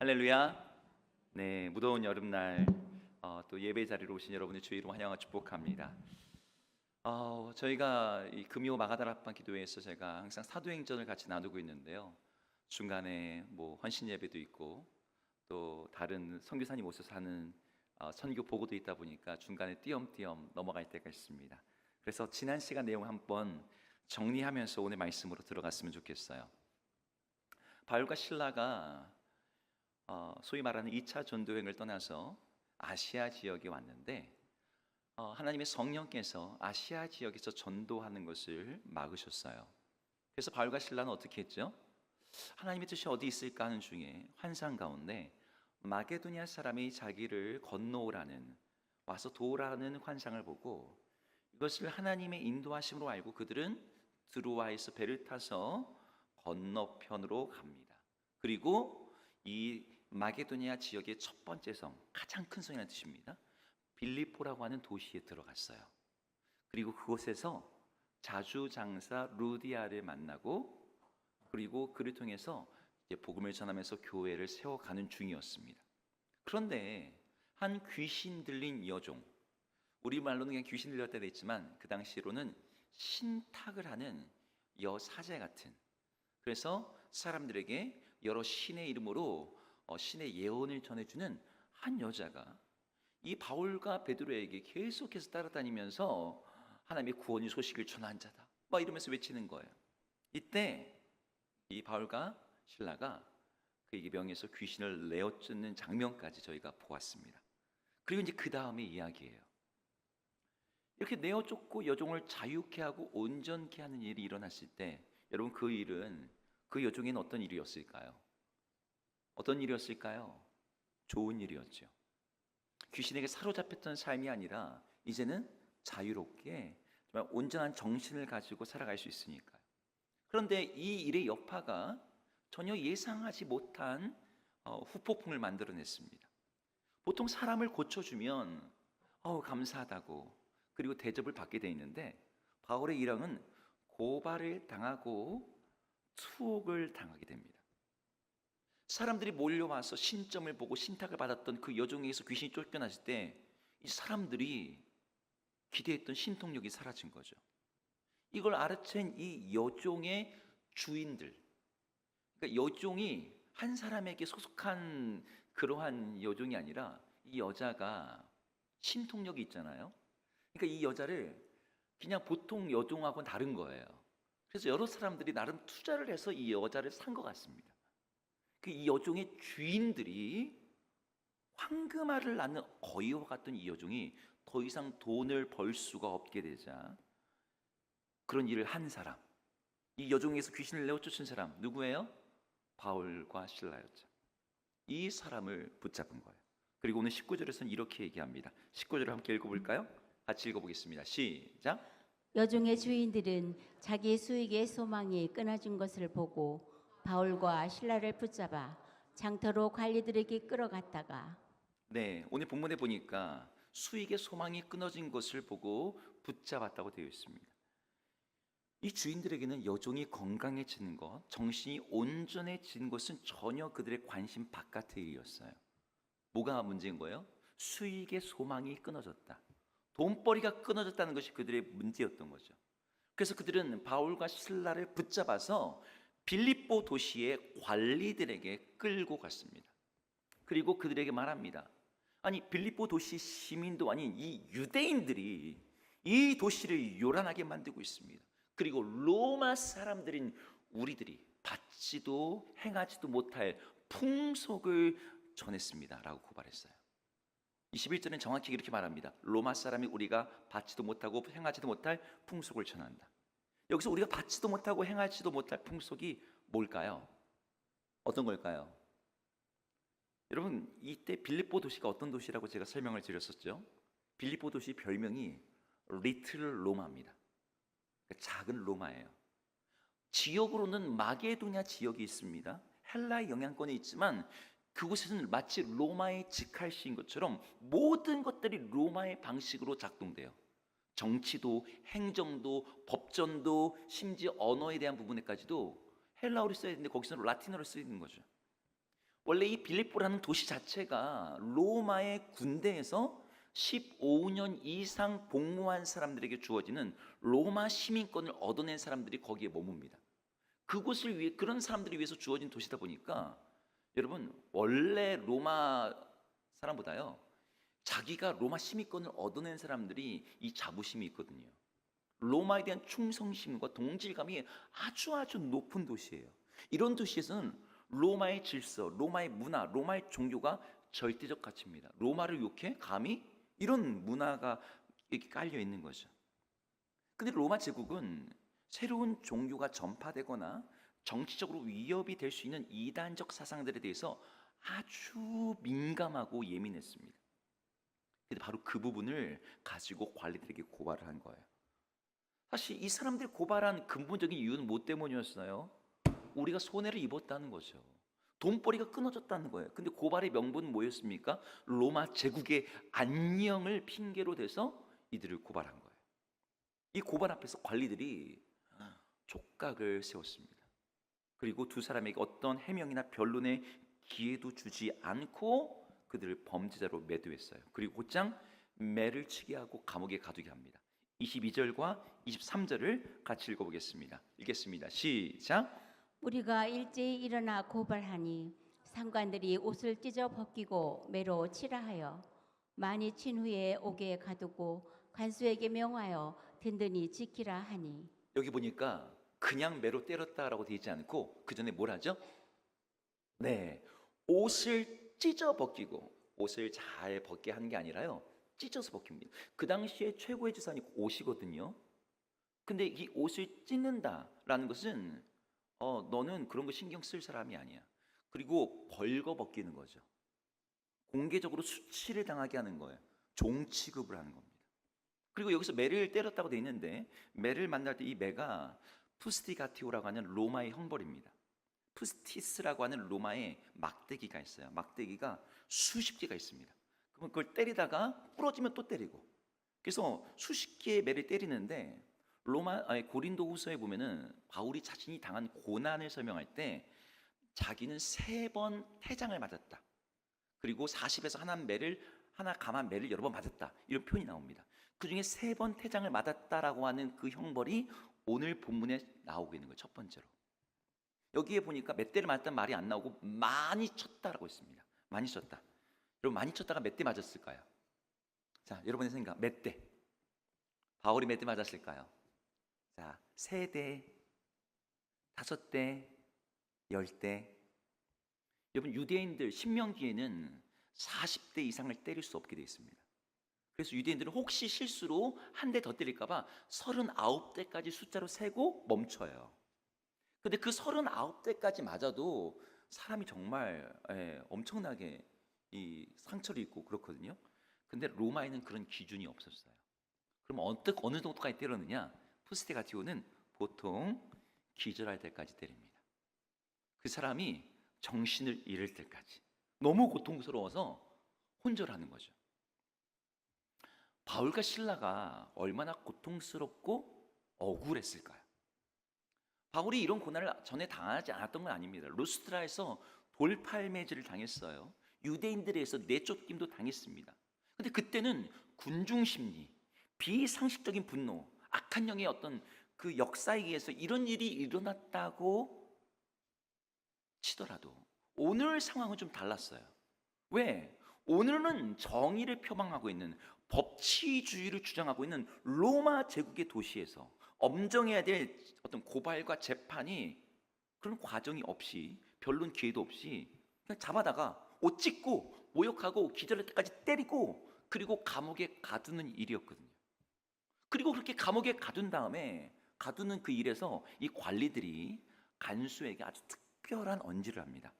할렐루야. 네, 무더운 여름날 또 예배 자리로 오신 여러분의 주의로 환영하고 축복합니다. 저희가 이 금요 마가다락방 기도회에서 제가 항상 사도행전을 같이 나누고 있는데요. 중간에 뭐 헌신 예배도 있고 또 다른 선교사님 오셔서 하는 선교 보고도 있다 보니까 중간에 띄엄띄엄 넘어갈 때가 있습니다. 그래서 지난 시간 내용 한번 정리하면서 오늘 말씀으로 들어갔으면 좋겠어요. 바울과 실라가 소위 말하는 2차 전도여행을 떠나서 아시아 지역에 왔는데 하나님의 성령께서 아시아 지역에서 전도하는 것을 막으셨어요. 그래서 바울과 실라는 어떻게 했죠? 하나님의 뜻이 어디 있을까 하는 중에 환상 가운데 마게도니아 사람이 자기를 건너오라는, 와서 도우라는 환상을 보고 이것을 하나님의 인도하심으로 알고 그들은 드로아에서 배를 타서 건너편으로 갑니다. 그리고 이 마게도니아 지역의 첫 번째 성, 가장 큰 성이라는 뜻입니다. 빌립보라고 하는 도시에 들어갔어요. 그리고 그곳에서 자주장사 루디아를 만나고, 그리고 그를 통해서 이제 복음을 전하면서 교회를 세워가는 중이었습니다. 그런데 한 귀신 들린 여종, 우리말로는 그냥 귀신 들렸다 돼 있지만 그 당시로는 신탁을 하는 여사제 같은, 그래서 사람들에게 여러 신의 이름으로 신의 예언을 전해주는 한 여자가 이 바울과 베드로에게 계속해서 따라다니면서 하나님의 구원의 소식을 전한 자다 막 이러면서 외치는 거예요. 이때 이 바울과 실라가 그에게 명해서 귀신을 내어 쫓는 장면까지 저희가 보았습니다. 그리고 이제 그 다음의 이야기예요. 이렇게 내어 쫓고 여종을 자유케 하고 온전케 하는 일이 일어났을 때, 여러분 그 일은 그 여종에는 어떤 일이었을까요? 어떤 일이었을까요? 좋은 일이었죠. 귀신에게 사로잡혔던 삶이 아니라 이제는 자유롭게 정말 온전한 정신을 가지고 살아갈 수 있으니까요. 그런데 이 일의 여파가 전혀 예상하지 못한 후폭풍을 만들어냈습니다. 보통 사람을 고쳐주면 감사하다고, 그리고 대접을 받게 돼 있는데 바울의 일왕은 고발을 당하고 투옥을 당하게 됩니다. 사람들이 몰려와서 신점을 보고 신탁을 받았던 그 여종에게서 귀신이 쫓겨났을 때 이 사람들이 기대했던 신통력이 사라진 거죠. 이걸 알아챈 이 여종의 주인들, 그러니까 여종이 한 사람에게 소속한 그러한 여종이 아니라 이 여자가 신통력이 있잖아요. 그러니까 이 여자를 그냥 보통 여종하고는 다른 거예요. 그래서 여러 사람들이 나름 투자를 해서 이 여자를 산 것 같습니다. 이 여종의 주인들이 황금알을 낳는 거위와 같던 이 여종이 더 이상 돈을 벌 수가 없게 되자 그런 일을 한 사람, 이 여종에서 귀신을 내어 쫓은 사람 누구예요? 바울과 실라였죠. 이 사람을 붙잡은 거예요. 그리고 오늘 19절에서는 이렇게 얘기합니다. 19절을 함께 읽어볼까요? 같이 읽어보겠습니다. 시작. 여종의 주인들은 자기 수익의 소망이 끊어진 것을 보고 바울과 실라를 붙잡아 장터로 관리들에게 끌어갔다가, 네, 오늘 본문에 보니까 수익의 소망이 끊어진 것을 보고 붙잡았다고 되어 있습니다. 이 주인들에게는 여종이 건강해지는 것, 정신이 온전해지는 것은 전혀 그들의 관심 바깥의 일이었어요. 뭐가 문제인 거예요? 수익의 소망이 끊어졌다, 돈벌이가 끊어졌다는 것이 그들의 문제였던 거죠. 그래서 그들은 바울과 실라를 붙잡아서 빌립보 도시의 관리들에게 끌고 갔습니다. 그리고 그들에게 말합니다. 아니, 빌립보 도시 시민도 아닌 이 유대인들이 이 도시를 요란하게 만들고 있습니다. 그리고 로마 사람들인 우리들이 받지도 행하지도 못할 풍속을 전했습니다 라고 고발했어요. 21절은 정확히 이렇게 말합니다. 로마 사람이 우리가 받지도 못하고 행하지도 못할 풍속을 전한다. 여기서 우리가 받지도 못하고 행하지도 못할 풍속이 뭘까요? 어떤 걸까요? 여러분, 이때 빌립보 도시가 어떤 도시라고 제가 설명을 드렸었죠. 빌립보 도시 별명이 리틀 로마입니다. 그러니까 작은 로마예요. 지역으로는 마게도냐 지역이 있습니다. 헬라의 영향권이 있지만 그곳에서는 마치 로마의 직할시인 것처럼 모든 것들이 로마의 방식으로 작동돼요. 정치도, 행정도, 법전도, 심지어 언어에 대한 부분에까지도 헬라어를 써야 되는데 거기서는 라틴어를 쓰이는 거죠. 원래 이 빌립보라는 도시 자체가 로마의 군대에서 15년 이상 복무한 사람들에게 주어지는 로마 시민권을 얻어낸 사람들이 거기에 머뭅니다. 그곳을 위해, 그런 사람들을 위해서 주어진 도시다 보니까 여러분, 원래 로마 사람보다요 자기가 로마 시민권을 얻어낸 사람들이 이 자부심이 있거든요. 로마에 대한 충성심과 동질감이 아주 높은 도시예요. 이런 도시에서는 로마의 질서, 로마의 문화, 로마의 종교가 절대적 가치입니다. 로마를 욕해? 감히? 이런 문화가 이렇게 깔려 있는 거죠. 근데 로마 제국은 새로운 종교가 전파되거나 정치적으로 위협이 될 수 있는 이단적 사상들에 대해서 아주 민감하고 예민했습니다. 근데 바로 그 부분을 가지고 관리들에게 고발을 한 거예요. 사실 이 사람들이 고발한 근본적인 이유는 뭐 때문이었어요? 우리가 손해를 입었다는 거죠. 돈벌이가 끊어졌다는 거예요. 근데 고발의 명분은 뭐였습니까? 로마 제국의 안녕을 핑계로 대서 이들을 고발한 거예요. 이 고발 앞에서 관리들이 촉각을 세웠습니다. 그리고 두 사람에게 어떤 해명이나 변론의 기회도 주지 않고 그들을 범죄자로 매도했어요. 그리고 곧장 매를 치게 하고 감옥에 가두게 합니다. 22절과 23절을 같이 읽어보겠습니다. 읽겠습니다. 시작. 우리가 일제히 일어나 고발하니 상관들이 옷을 찢어 벗기고 매로 치라 하여 많이 친 후에 옥에 가두고 간수에게 명하여 든든히 지키라 하니. 여기 보니까 그냥 매로 때렸다라고 되어 있지 않고 그 전에 뭘 하죠? 네, 옷을 찢어 벗기고, 옷을 잘 벗게 하는 게 아니라요 찢어서 벗깁니다. 그 당시에 최고의 재산이 옷이거든요. 근데 이 옷을 찢는다라는 것은 너는 그런 거 신경 쓸 사람이 아니야. 그리고 벌거 벗기는 거죠. 공개적으로 수치를 당하게 하는 거예요. 종 취급을 하는 겁니다. 그리고 여기서 매를 때렸다고 돼 있는데, 매를 만날 때 이 매가 푸스티가티오라고 하는 로마의 형벌입니다. 푸스티스라고 하는 로마의 막대기가 있어요. 막대기가 수십 개가 있습니다. 그럼 그걸 때리다가 부러지면 또 때리고, 그래서 수십 개의 매를 때리는데, 고린도후서에 보면은 바울이 자신이 당한 고난을 설명할 때 자기는 3번 태장을 맞았다. 그리고 40에서 하나 감한 매를 여러 번 맞았다. 이런 표현이 나옵니다. 그 중에 3번 태장을 맞았다라고 하는 그 형벌이 오늘 본문에 나오고 있는 거예요. 첫 번째로. 여기에 보니까 몇 대를 맞았다는 말이 안 나오고 많이 쳤다라고 했습니다. 많이 쳤다. 여러분, 많이 쳤다가 몇 대 맞았을까요? 자, 여러분의 생각, 몇 대? 바울이 몇 대 맞았을까요? 자, 3대, 5대, 10대. 여러분, 유대인들 신명기에는 40대 이상을 때릴 수 없게 되어 있습니다. 그래서 유대인들은 혹시 실수로 한 대 더 때릴까 봐 39대까지 숫자로 세고 멈춰요. 근데 그 39대까지 맞아도 사람이 정말 엄청나게 이 상처를 입고 그렇거든요. 근데 로마에는 그런 기준이 없었어요. 그럼 어느 정도까지 때렸느냐? 푸스티가티오는 보통 기절할 때까지 때립니다. 그 사람이 정신을 잃을 때까지. 너무 고통스러워서 혼절하는 거죠. 바울과 실라가 얼마나 고통스럽고 억울했을까요? 바울이 이런 고난을 전에 당하지 않았던 건 아닙니다. 루스트라에서 돌팔매질을 당했어요. 유대인들에 의해서 내쫓김도 당했습니다. 근데 그때는 군중심리, 비상식적인 분노, 악한 영의 어떤 그 역사에 의해서 이런 일이 일어났다고 치더라도 오늘 상황은 좀 달랐어요. 왜? 오늘은 정의를 표방하고 있는, 법치주의를 주장하고 있는 로마 제국의 도시에서 엄정해야 될 어떤 고발과 재판이 그런 과정이 없이, 변론 기회도 없이 그냥 잡아다가 옷 찢고 모욕하고 기절할 때까지 때리고 그리고 감옥에 가두는 일이었거든요. 그리고 그렇게 감옥에 가둔 다음에 가두는 그 일에서 이 관리들이 간수에게 아주 특별한 언지를 합니다.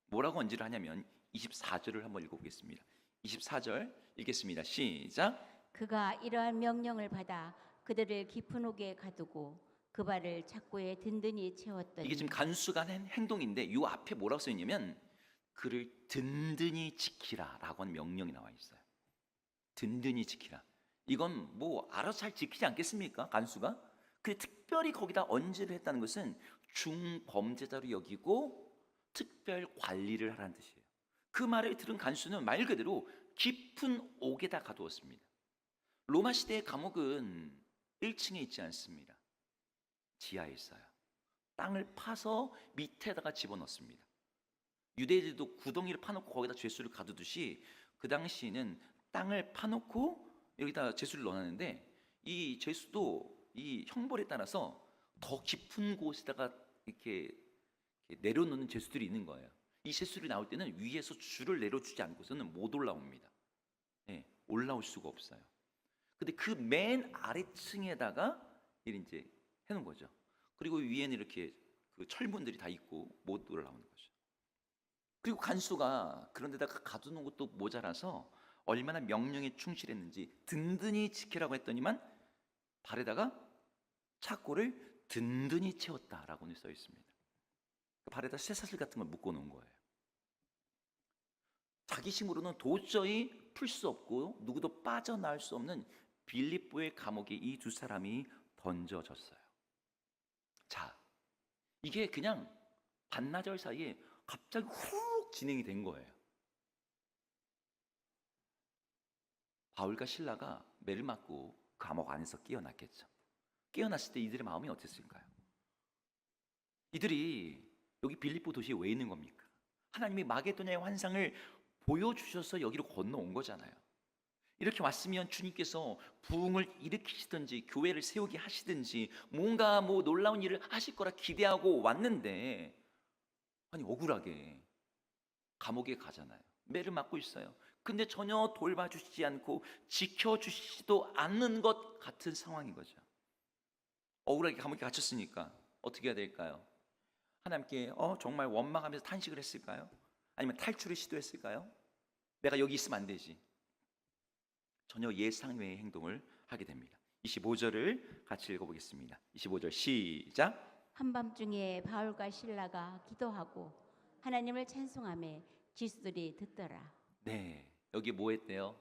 뭐라고 언지를 하냐면 24절을 한번 읽어보겠습니다. 24절 읽겠습니다. 시작. 그가 이러한 명령을 받아 그들을 깊은 옥에 가두고 그 발을 착고에 든든히 채웠더니. 이게 지금 간수가 한 행동인데 이 앞에 뭐라고 써 있냐면 그를 든든히 지키라라고 하는 명령이 나와 있어요. 든든히 지키라. 이건 뭐 알아서 잘 지키지 않겠습니까? 간수가. 근데 특별히 거기다 언지를 했다는 것은 중범죄자로 여기고 특별 관리를 하라는 뜻이에요. 그 말을 들은 간수는 말 그대로 깊은 옥에다 가두었습니다. 로마 시대의 감옥은 1층에 있지 않습니다. 지하에 있어요. 땅을 파서 밑에다가 집어넣습니다. 유대인들도 구덩이를 파놓고 거기다 죄수를 가두듯이 그 당시에는 땅을 파놓고 여기다 죄수를 넣어놨는데, 이 죄수도 이 형벌에 따라서 더 깊은 곳에다가 이렇게 내려놓는 죄수들이 있는 거예요. 이 죄수들이 나올 때는 위에서 줄을 내려주지 않고서는 못 올라옵니다. 예, 올라올 수가 없어요. 근데 그 맨 아래층에다가 이제 해놓은 거죠. 그리고 위에는 이렇게 그 철문들이 다 있고 못 올라오는 거죠. 그리고 간수가 그런 데다가 가두는 것도 모자라서 얼마나 명령에 충실했는지 든든히 지키라고 했더니만 발에다가 착고를 든든히 채웠다라고는 써 있습니다. 발에다 쇠사슬 같은 걸 묶어 놓은 거예요. 자기 힘으로는 도저히 풀 수 없고 누구도 빠져나올 수 없는 빌립보의 감옥에 이 두 사람이 던져졌어요. 자, 이게 그냥 반나절 사이에 갑자기 훅 진행이 된 거예요. 바울과 실라가 매를 맞고 감옥 안에서 깨어났겠죠. 깨어났을 때 이들의 마음이 어땠을까요? 이들이 여기 빌립보 도시에 왜 있는 겁니까? 하나님이 마게도냐의 환상을 보여주셔서 여기로 건너온 거잖아요. 이렇게 왔으면 주님께서 부흥을 일으키시든지 교회를 세우게 하시든지 뭔가 놀라운 일을 하실 거라 기대하고 왔는데, 아니 억울하게 감옥에 가잖아요. 매를 맞고 있어요. 근데 전혀 돌봐주시지 않고 지켜주시지도 않는 것 같은 상황인 거죠. 억울하게 감옥에 갇혔으니까 어떻게 해야 될까요? 하나님께 정말 원망하면서 탄식을 했을까요? 아니면 탈출을 시도했을까요? 내가 여기 있으면 안 되지. 전혀 예상 외의 행동을 하게 됩니다. 25절을 같이 읽어보겠습니다. 25절 시작. 한밤중에 바울과 실라가 기도하고 하나님을 찬송하며 지수들이 듣더라. 네, 여기 뭐 했대요?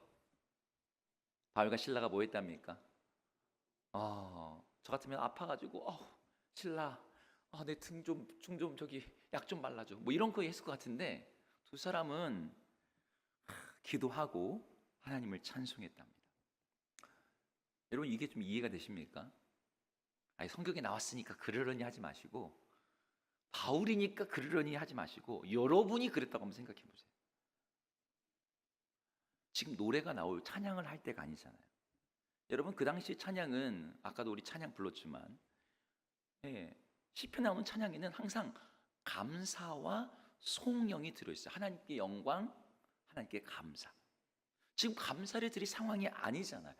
바울과 실라가 뭐 했답니까? 저 같으면 아파가지고 실라, 내 등 좀 저기 약 좀 발라줘. 이런 거 했을 것 같은데 두 사람은 기도하고 하나님을 찬송했답니다. 여러분, 이게 좀 이해가 되십니까? 아니, 성경에 나왔으니까 그러려니 하지 마시고, 바울이니까 그러려니 하지 마시고, 여러분이 그랬다고 한번 생각해 보세요. 지금 노래가 나올 찬양을 할 때가 아니잖아요. 여러분, 그 당시 찬양은 아까도 우리 찬양 불렀지만, 시편에 나오는 찬양에는 항상 감사와 송영이 들어있어요. 하나님께 영광, 하나님께 감사. 지금 감사를 드릴 상황이 아니잖아요.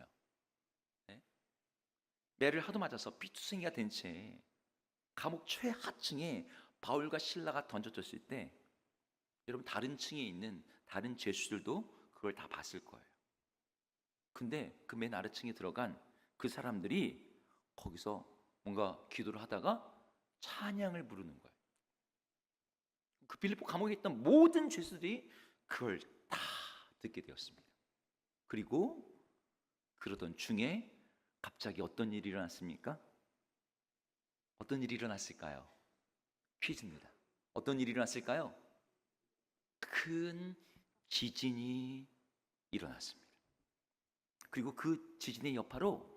매를 하도 맞아서 피투성이가 된 채 감옥 최하층에 바울과 실라가 던져졌을 때, 여러분 다른 층에 있는 다른 죄수들도 그걸 다 봤을 거예요. 근데 그 맨 아래층에 들어간 그 사람들이 거기서 뭔가 기도를 하다가 찬양을 부르는 거예요. 그 빌립보 감옥에 있던 모든 죄수들이 그걸 다 듣게 되었습니다. 그리고 그러던 중에 갑자기 어떤 일이 일어났습니까? 어떤 일이 일어났을까요? 퀴즈입니다. 어떤 일이 일어났을까요? 큰 지진이 일어났습니다. 그리고 그 지진의 여파로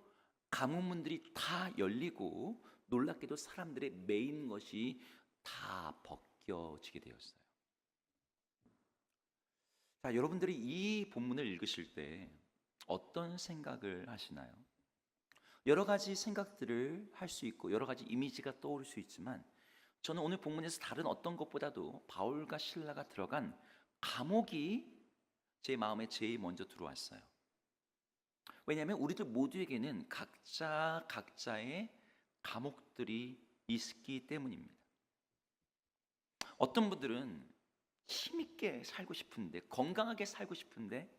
감옥문들이 다 열리고 놀랍게도 사람들의 매인 것이 다 벗겨지게 되었어요. 자, 여러분들이 이 본문을 읽으실 때 어떤 생각을 하시나요? 여러 가지 생각들을 할 수 있고 여러 가지 이미지가 떠오를 수 있지만, 저는 오늘 본문에서 다른 어떤 것보다도 바울과 실라가 들어간 감옥이 제 마음에 제일 먼저 들어왔어요. 왜냐하면 우리들 모두에게는 각자의 감옥들이 있기 때문입니다. 어떤 분들은 힘있게 살고 싶은데, 건강하게 살고 싶은데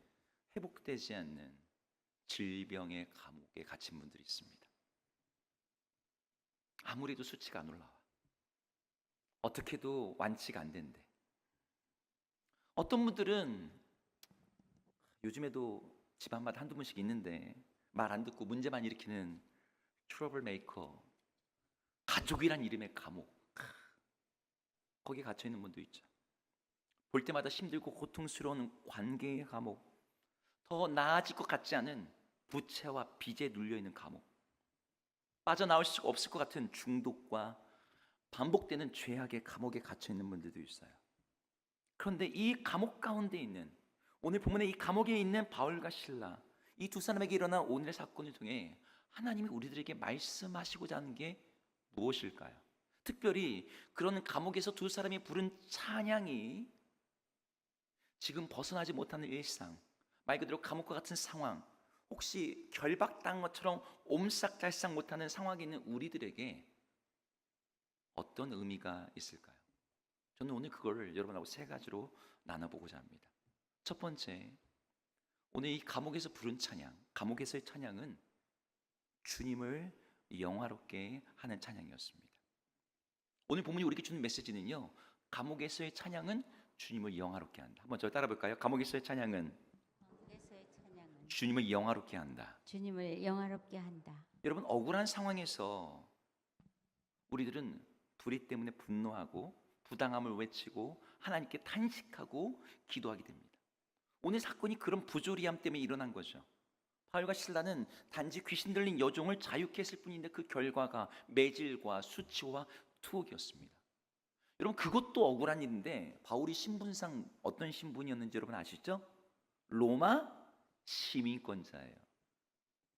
회복되지 않는 질병의 감옥에 갇힌 분들이 있습니다. 아무리도 수치가 안 올라와. 어떻게 해도 완치가 안 된대. 어떤 분들은 요즘에도 집안마다 한두 분씩 있는데 말 안 듣고 문제만 일으키는 트러블 메이커, 가족이란 이름의 감옥, 거기에 갇혀 있는 분도 있죠. 볼 때마다 힘들고 고통스러운 관계의 감옥, 더 나아질 것 같지 않은 부채와 빚에 눌려 있는 감옥, 빠져나올 수가 없을 것 같은 중독과 반복되는 죄악의 감옥에 갇혀 있는 분들도 있어요. 그런데 이 감옥 가운데 있는, 오늘 본문에 이 감옥에 있는 바울과 실라, 이 두 사람에게 일어난 오늘의 사건을 통해 하나님이 우리들에게 말씀하시고자 하는 게 무엇일까요? 특별히 그런 감옥에서 두 사람이 부른 찬양이 지금 벗어나지 못하는 일상, 말 그대로 감옥과 같은 상황, 혹시 결박당한 것처럼 옴싹달싹 못하는 상황에 있는 우리들에게 어떤 의미가 있을까요? 저는 오늘 그거를 여러분하고 세 가지로 나눠보고자 합니다. 첫 번째, 오늘 이 감옥에서 부른 찬양, 감옥에서의 찬양은 주님을 영화롭게 하는 찬양이었습니다. 오늘 본문이 우리에게 주는 메시지는요, 감옥에서의 찬양은 주님을 영화롭게 한다. 한번 저 따라 볼까요? 감옥에서의 찬양은 감옥에서의 찬양은 주님을 영화롭게 한다. 주님을 영화롭게 한다. 여러분, 억울한 상황에서 우리들은 불의 때문에 분노하고 부당함을 외치고 하나님께 탄식하고 기도하게 됩니다. 오늘 사건이 그런 부조리함 때문에 일어난 거죠. 바울과 실라는 단지 귀신 들린 여종을 자유케 했을 뿐인데 그 결과가 매질과 수치와 투옥이었습니다. 여러분, 그것도 억울한 일인데 바울이 신분상 어떤 신분이었는지 여러분 아시죠? 로마 시민권자예요.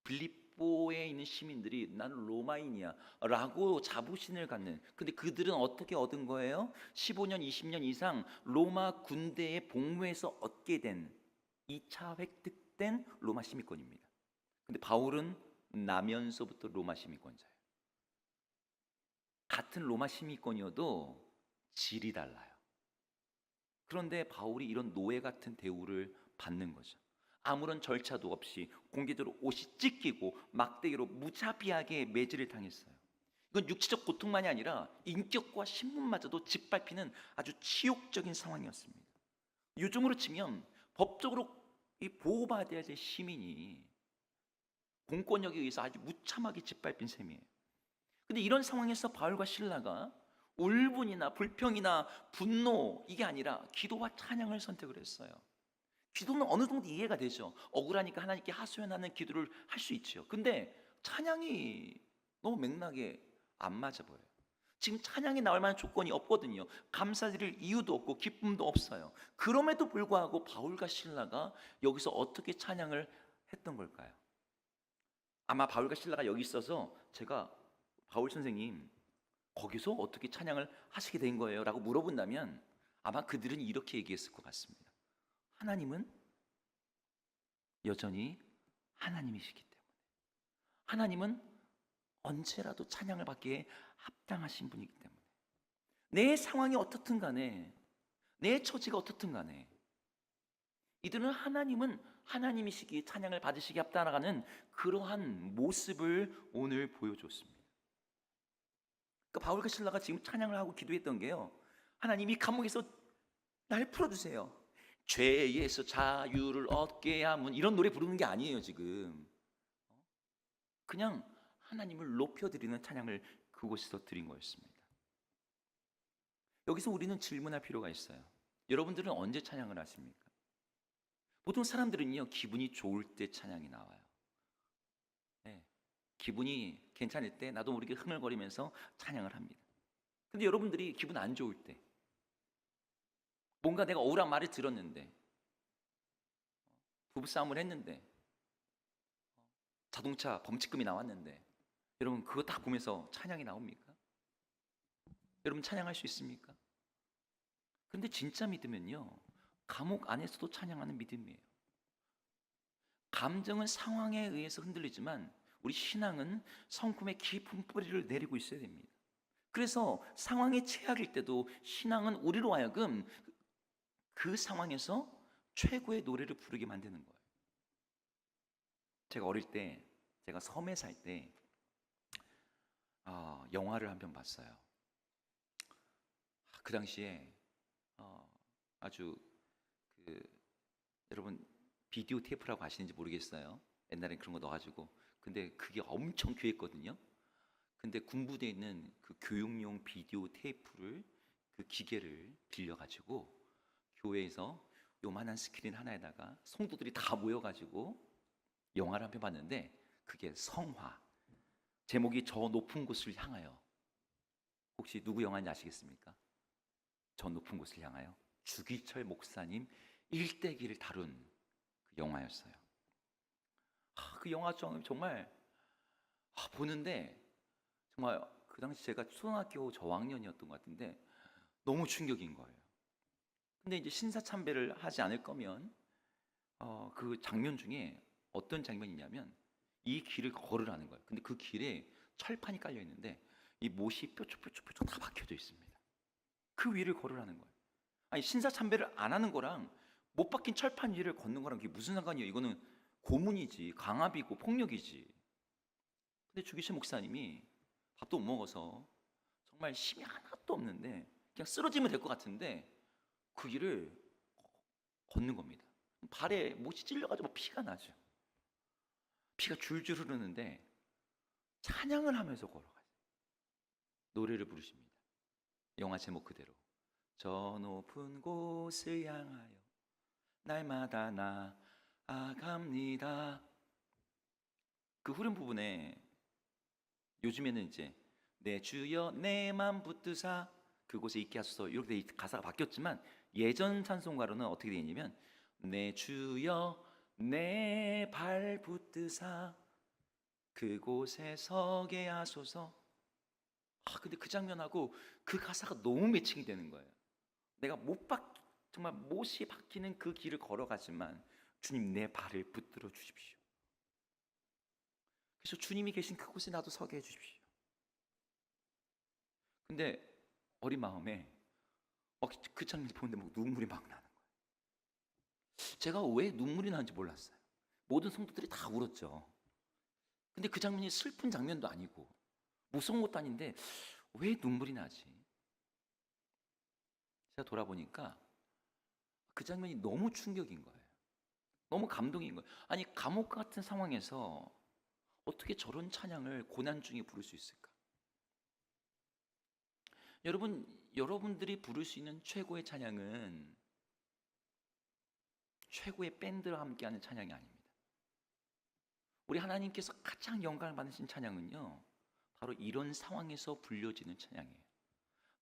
빌립보에 있는 시민들이 나는 로마인이야 라고 자부심을 갖는, 근데 그들은 어떻게 얻은 거예요? 15년 20년 이상 로마 군대에 복무해서 얻게 된 2차 획득된 로마 시민권입니다. 근데 바울은 나면서부터 로마 시민권자예요. 같은 로마 시민권이어도 질이 달라요. 그런데 바울이 이런 노예 같은 대우를 받는 거죠. 아무런 절차도 없이 공개적으로 옷이 찢기고 막대기로 무자비하게 매질을 당했어요. 이건 육체적 고통만이 아니라 인격과 신분마저도 짓밟히는 아주 치욕적인 상황이었습니다. 요즘으로 치면 법적으로 이 보호받아야 될 시민이 공권력에 의해서 아주 무참하게 짓밟힌 셈이에요. 근데 이런 상황에서 바울과 실라가 울분이나 불평이나 분노, 이게 아니라 기도와 찬양을 선택을 했어요. 기도는 어느 정도 이해가 되죠. 억울하니까 하나님께 하소연하는 기도를 할 수 있죠. 근데 찬양이 너무 맥락에 안 맞아 보여요. 지금 찬양이 나올 만한 조건이 없거든요. 감사드릴 이유도 없고 기쁨도 없어요. 그럼에도 불구하고 바울과 실라가 여기서 어떻게 찬양을 했던 걸까요? 아마 바울과 실라가 여기 있어서 제가 바울 선생님 거기서 어떻게 찬양을 하시게 된 거예요? 라고 물어본다면 아마 그들은 이렇게 얘기했을 것 같습니다. 하나님은 여전히 하나님이시기 때문에, 하나님은 언제라도 찬양을 받기에 합당하신 분이기 때문에, 내 상황이 어떻든 간에, 내 처지가 어떻든 간에 이들은 하나님은 하나님이시기에 찬양을 받으시기에 합당하는 그러한 모습을 오늘 보여줬습니다. 그러니까 바울과 실라가 지금 찬양을 하고 기도했던 게요, 하나님 이 감옥에서 날 풀어주세요, 죄에서 자유를 얻게 함은, 이런 노래 부르는 게 아니에요. 지금 그냥 하나님을 높여드리는 찬양을 그곳에서 드린 거였습니다. 여기서 우리는 질문할 필요가 있어요. 여러분들은 언제 찬양을 하십니까? 보통 사람들은요, 기분이 좋을 때 찬양이 나와요. 네, 기분이 괜찮을 때 나도 모르게 흥얼거리면서 찬양을 합니다. 근데 여러분들이 기분 안 좋을 때, 뭔가 내가 억울한 말을 들었는데, 부부싸움을 했는데, 자동차 범칙금이 나왔는데, 여러분 그거 딱 보면서 찬양이 나옵니까? 여러분 찬양할 수 있습니까? 근데 진짜 믿으면요, 감옥 안에서도 찬양하는 믿음이에요. 감정은 상황에 의해서 흔들리지만 우리 신앙은 성품의 깊은 뿌리를 내리고 있어야 됩니다. 그래서 상황이 최악일 때도 신앙은 우리로 하여금 그 상황에서 최고의 노래를 부르게 만드는 거예요. 제가 어릴 때, 제가 섬에 살 때 영화를 한 편 봤어요. 그 당시에 아주 여러분 비디오 테이프라고 아시는지 모르겠어요. 옛날엔 그런 거 넣어가지고, 근데 그게 엄청 귀했거든요. 근데 군부대에 있는 그 교육용 비디오 테이프를, 그 기계를 빌려가지고 교회에서 요만한 스크린 하나에다가 성도들이 다 모여가지고 영화를 한 편 봤는데 그게 성화. 제목이 저 높은 곳을 향하여. 혹시 누구 영화인지 아시겠습니까? 저 높은 곳을 향하여. 주기철 목사님 일대기를 다룬 그 영화였어요. 그 영화 정말 보는데 정말 그 당시 제가 초등학교 저학년이었던 것 같은데 너무 충격인 거예요. 근데 이제 신사참배를 하지 않을 거면 그 장면 중에 어떤 장면이냐면 이 길을 걸으라는 거예요. 근데 그 길에 철판이 깔려 있는데 이 못이 뾰족뾰족뾰족 다 박혀져 있습니다. 그 위를 걸으라는 거예요. 아니 신사참배를 안 하는 거랑 못 박힌 철판 위를 걷는 거랑 그게 무슨 상관이에요? 이거는 고문이지, 강압이고 폭력이지. 근데 주기철 목사님이 밥도 못 먹어서 정말 힘이 하나도 없는데 그냥 쓰러지면 될 것 같은데 그 길을 걷는 겁니다. 발에 못이 찔려가지고 피가 나죠. 피가 줄줄 흐르는데 찬양을 하면서 걸어가요. 노래를 부르십니다. 영화 제목 그대로. 저 높은 곳을 향하여 날마다 나아갑니다. 그 후렴 부분에 요즘에는 이제 내 주여 내 맘 붙드사 그곳에 있게 하소서 이렇게 가사가 바뀌었지만 예전 찬송가로는 어떻게 되어 있냐면 내 주여 내 발 붙드사 그곳에 서게 하소서. 근데 그 장면하고 그 가사가 너무 매칭이 되는 거예요. 내가 정말 못이 박히는 그 길을 걸어가지만 주님 내 발을 붙들어 주십시오. 그래서 주님이 계신 그곳에 나도 서게 해주십시오. 근데 어린 마음에 그 장면 보는데 막 눈물이 막 나는 거예요. 제가 왜 눈물이 나는지 몰랐어요. 모든 성도들이 다 울었죠. 근데 그 장면이 슬픈 장면도 아니고 무서운 것도 아닌데 왜 눈물이 나지? 제가 돌아보니까 그 장면이 너무 충격인 거예요. 너무 감동인 거예요. 아니 감옥 같은 상황에서 어떻게 저런 찬양을 고난 중에 부를 수 있을까? 여러분들이 부를 수 있는 최고의 찬양은 최고의 밴드와 함께하는 찬양이 아닙니다. 우리 하나님께서 가장 영광을 받으신 찬양은요, 바로 이런 상황에서 불려지는 찬양이에요.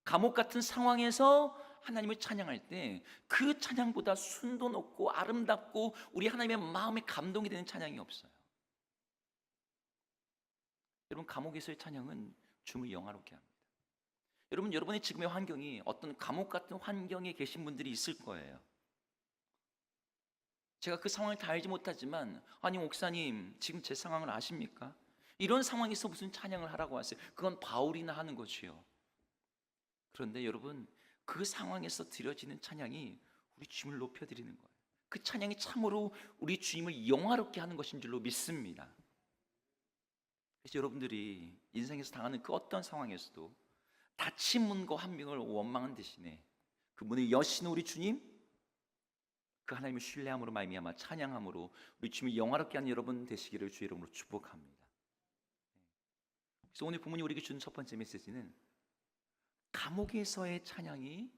감옥 같은 상황에서 하나님을 찬양할 때 그 찬양보다 순도 높고 아름답고 우리 하나님의 마음에 감동이 되는 찬양이 없어요. 여러분 감옥에서의 찬양은 주님을 영화롭게 합니다. 여러분의 지금의 환경이 어떤 감옥 같은 환경에 계신 분들이 있을 거예요. 제가 그 상황을 다 알지 못하지만 아니 목사님 지금 제 상황을 아십니까? 이런 상황에서 무슨 찬양을 하라고 하세요? 그건 바울이나 하는 것이요. 그런데 여러분 그 상황에서 드려지는 찬양이 우리 주님을 높여드리는 거예요. 그 찬양이 참으로 우리 주님을 영화롭게 하는 것인 줄로 믿습니다. 그래서 여러분들이 인생에서 당하는 그 어떤 상황에서도 닫힌 문과 한 명을 원망한 대신에 그 문을 여시는 우리 주님, 그 하나님을 신뢰함으로 말미암아 찬양함으로 우리 주님을 영화롭게 하는 여러분 되시기를 주의 이름으로 축복합니다. 그래서 오늘 부모님 우리에게 주는 첫 번째 메시지는 감옥에서의 찬양이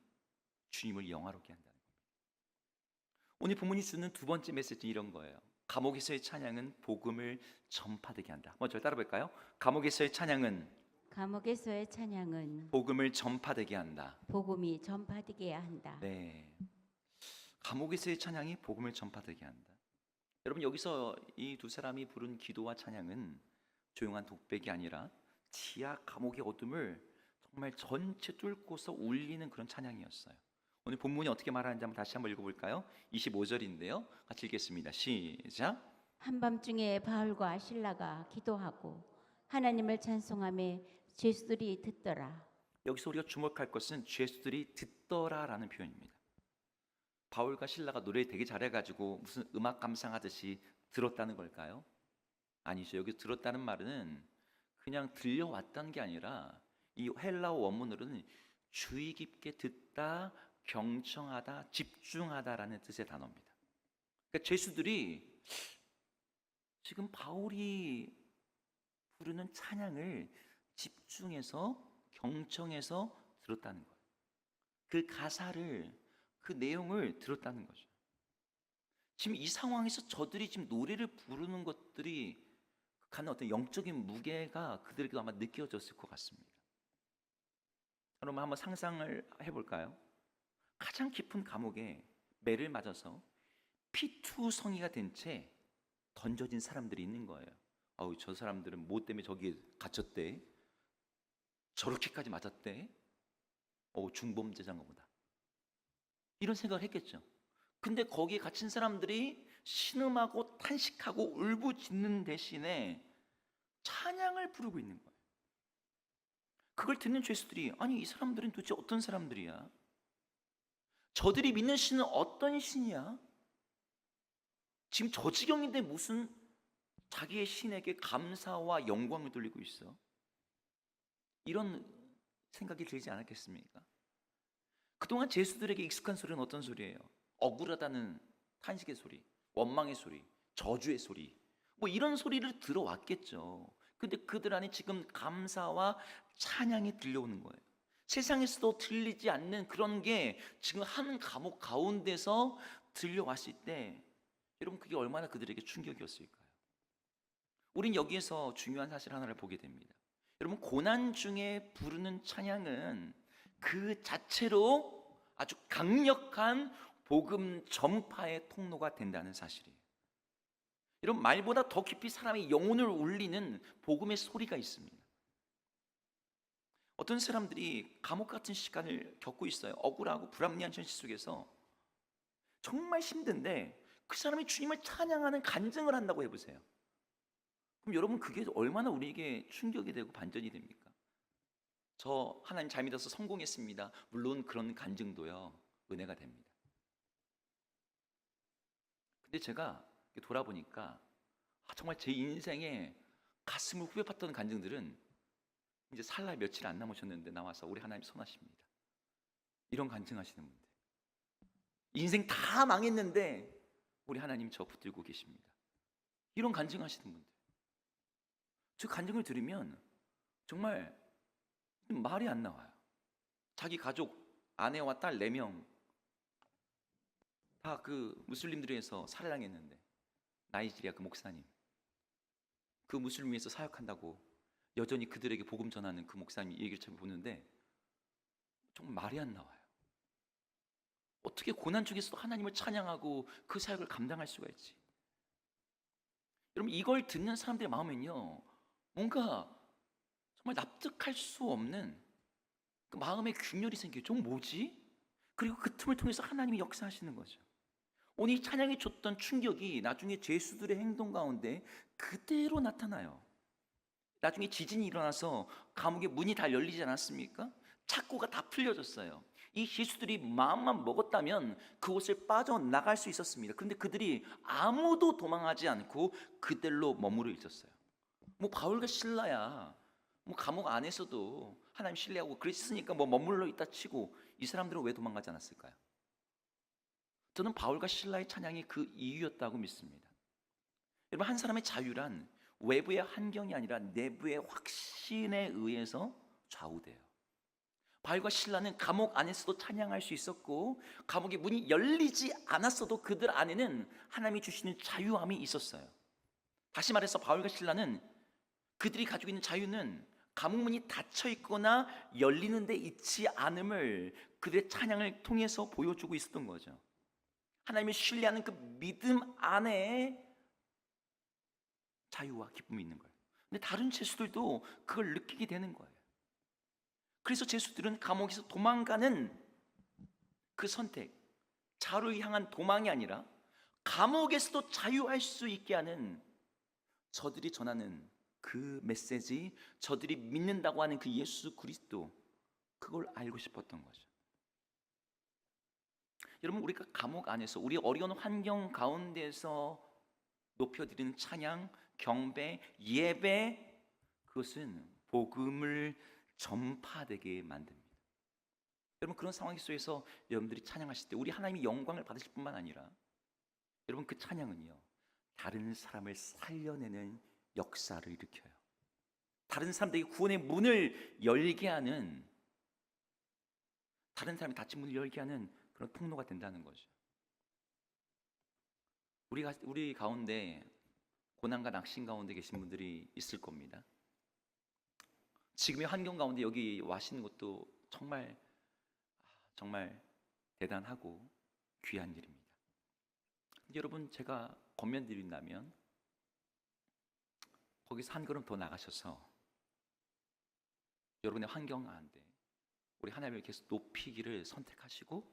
주님을 영화롭게 한다는 겁니다. 오늘 부모님이 주는 두 번째 메시지는 이런 거예요. 감옥에서의 찬양은 복음을 전파되게 한다. 먼저 따라 볼까요? 감옥에서의 찬양은 복음을 전파되게 한다. 복음이 전파되게 한다. 네. 감옥에서의 찬양이 복음을 전파되게 한다. 여러분 여기서 이 두 사람이 부른 기도와 찬양은 조용한 독백이 아니라 지하 감옥의 어둠을 정말 전체 뚫고서 울리는 그런 찬양이었어요. 오늘 본문이 어떻게 말하는지 다시 한번 읽어볼까요? 25절인데요. 같이 읽겠습니다. 시작. 한밤중에 바울과 실라가 기도하고 하나님을 찬송하며 죄수들이 듣더라. 여기서 우리가 주목할 것은 죄수들이 듣더라라는 표현입니다. 바울과 실라가 노래 되게 잘해가지고 무슨 음악 감상하듯이 들었다는 걸까요? 아니죠. 여기 들었다는 말은 그냥 들려왔다는 게 아니라 이 헬라어 원문으로는 주의 깊게 듣다, 경청하다, 집중하다라는 뜻의 단어입니다. 그러니까 죄수들이 지금 바울이 부르는 찬양을 집중해서 경청해서 들었다는 거예요. 그 가사를 그 내용을 들었다는 거죠. 지금 이 상황에서 저들이 지금 노래를 부르는 것들이 갖는 어떤 영적인 무게가 그들에게도 아마 느껴졌을 것 같습니다. 여러분 한번 상상을 해볼까요? 가장 깊은 감옥에 매를 맞아서 피투성이가 된 채 던져진 사람들이 있는 거예요. 아우, 저 사람들은 뭐 때문에 저기에 갇혔대? 저렇게까지 맞았대? 중범죄자인가 보다. 이런 생각을 했겠죠. 근데 거기에 갇힌 사람들이 신음하고 탄식하고 울부짖는 대신에 찬양을 부르고 있는 거예요. 그걸 듣는 죄수들이, 아니 이 사람들은 도대체 어떤 사람들이야? 저들이 믿는 신은 어떤 신이야? 지금 저 지경인데 무슨 자기의 신에게 감사와 영광을 돌리고 있어? 이런 생각이 들지 않았겠습니까? 그동안 죄수들에게 익숙한 소리는 어떤 소리예요? 억울하다는 탄식의 소리, 원망의 소리, 저주의 소리, 뭐 이런 소리를 들어왔겠죠. 근데 그들 안에 지금 감사와 찬양이 들려오는 거예요. 세상에서도 들리지 않는 그런 게 지금 한 감옥 가운데서 들려왔을 때 여러분 그게 얼마나 그들에게 충격이었을까요? 우린 여기에서 중요한 사실 하나를 보게 됩니다. 여러분 고난 중에 부르는 찬양은 그 자체로 아주 강력한 복음 전파의 통로가 된다는 사실이에요. 여러분 말보다 더 깊이 사람의 영혼을 울리는 복음의 소리가 있습니다. 어떤 사람들이 감옥 같은 시간을 겪고 있어요. 억울하고 불합리한 현실 속에서 정말 힘든데 그 사람이 주님을 찬양하는 간증을 한다고 해보세요. 그럼 여러분 그게 얼마나 우리에게 충격이 되고 반전이 됩니까? 저 하나님 잘 믿어서 성공했습니다. 물론 그런 간증도요 은혜가 됩니다. 근데 제가 돌아보니까 정말 제 인생에 가슴을 후벼 팠던 간증들은 이제 살 날 며칠 안 남으셨는데 나와서 우리 하나님 선하십니다. 이런 간증하시는 분들, 인생 다 망했는데 우리 하나님 저 붙들고 계십니다. 이런 간증하시는 분들, 저 간증을 들으면 정말 말이 안 나와요. 자기 가족 아내와 딸 4명 다 그 무슬림들에 의해서 살해당했는데 나이지리아 그 목사님, 그 무슬림 위해서 사역한다고 여전히 그들에게 복음 전하는 그 목사님 얘기를 참 보는데 정말 말이 안 나와요. 어떻게 고난 중에서도 하나님을 찬양하고 그 사역을 감당할 수가 있지? 여러분 이걸 듣는 사람들의 마음엔요 뭔가 정말 납득할 수 없는 그 마음의 균열이 생겨요. 좀 뭐지? 그리고 그 틈을 통해서 하나님이 역사하시는 거죠. 오늘 이 찬양이 줬던 충격이 나중에 죄수들의 행동 가운데 그대로 나타나요. 나중에 지진이 일어나서 감옥의 문이 다 열리지 않았습니까? 착고가 다 풀려졌어요. 이 죄수들이 마음만 먹었다면 그곳을 빠져나갈 수 있었습니다. 그런데 그들이 아무도 도망하지 않고 그대로 머무르 있었어요. 뭐 바울과 실라야 뭐 감옥 안에서도 하나님 신뢰하고 그랬으니까 뭐 머물러 있다 치고 이 사람들은 왜 도망가지 않았을까요? 저는 바울과 실라의 찬양이 그 이유였다고 믿습니다. 여러분 한 사람의 자유란 외부의 환경이 아니라 내부의 확신에 의해서 좌우돼요. 바울과 실라는 감옥 안에서도 찬양할 수 있었고 감옥의 문이 열리지 않았어도 그들 안에는 하나님이 주시는 자유함이 있었어요. 다시 말해서 바울과 실라는 그들이 가지고 있는 자유는 감옥 문이 닫혀 있거나 열리는 데 있지 않음을 그들의 찬양을 통해서 보여주고 있었던 거죠. 하나님을 신뢰하는 그 믿음 안에 자유와 기쁨이 있는 거예요. 근데 다른 죄수들도 그걸 느끼게 되는 거예요. 그래서 죄수들은 감옥에서 도망가는 그 선택, 자유를 향한 도망이 아니라 감옥에서도 자유할 수 있게 하는 저들이 전하는 그 메시지, 저들이 믿는다고 하는 그 예수 그리스도, 그걸 알고 싶었던 거죠. 여러분 우리가 감옥 안에서 우리 어려운 환경 가운데서 높여드리는 찬양, 경배, 예배, 그것은 복음을 전파되게 만듭니다. 여러분 그런 상황 속에서 여러분들이 찬양하실 때 우리 하나님이 영광을 받으실 뿐만 아니라 여러분 그 찬양은요 다른 사람을 살려내는 역사를 일으켜요. 다른 사람들에게 구원의 문을 열게 하는, 다른 사람이 닫힌 문을 열게 하는 그런 통로가 된다는 거죠. 우리 가운데 고난과 낙심 가운데 계신 분들이 있을 겁니다. 지금의 환경 가운데 여기 와시는 것도 정말 대단하고 귀한 일입니다. 여러분, 제가 권면드린다면 거기서 한 걸음 더 나가셔서 여러분의 환경 가운데 우리 하나님을 계속 높이기를 선택하시고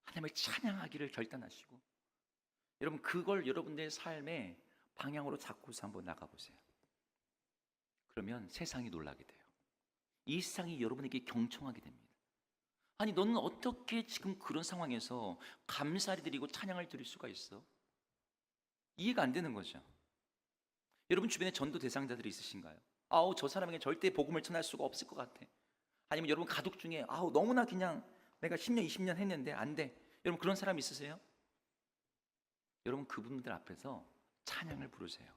하나님을 찬양하기를 결단하시고, 여러분 그걸 여러분들의 삶의 방향으로 잡고서 한번 나가보세요. 그러면 세상이 놀라게 돼요. 이 세상이 여러분에게 경청하게 됩니다. 아니, 너는 어떻게 지금 그런 상황에서 감사를 드리고 찬양을 드릴 수가 있어? 이해가 안 되는 거죠. 여러분 주변에 전도 대상자들이 있으신가요? 아우, 저 사람에게 절대 복음을 전할 수가 없을 것 같아. 아니면 여러분 가족 중에 아우, 너무나 그냥 내가 10년 20년 했는데 안 돼. 여러분 그런 사람 있으세요? 여러분 그분들 앞에서 찬양을 부르세요.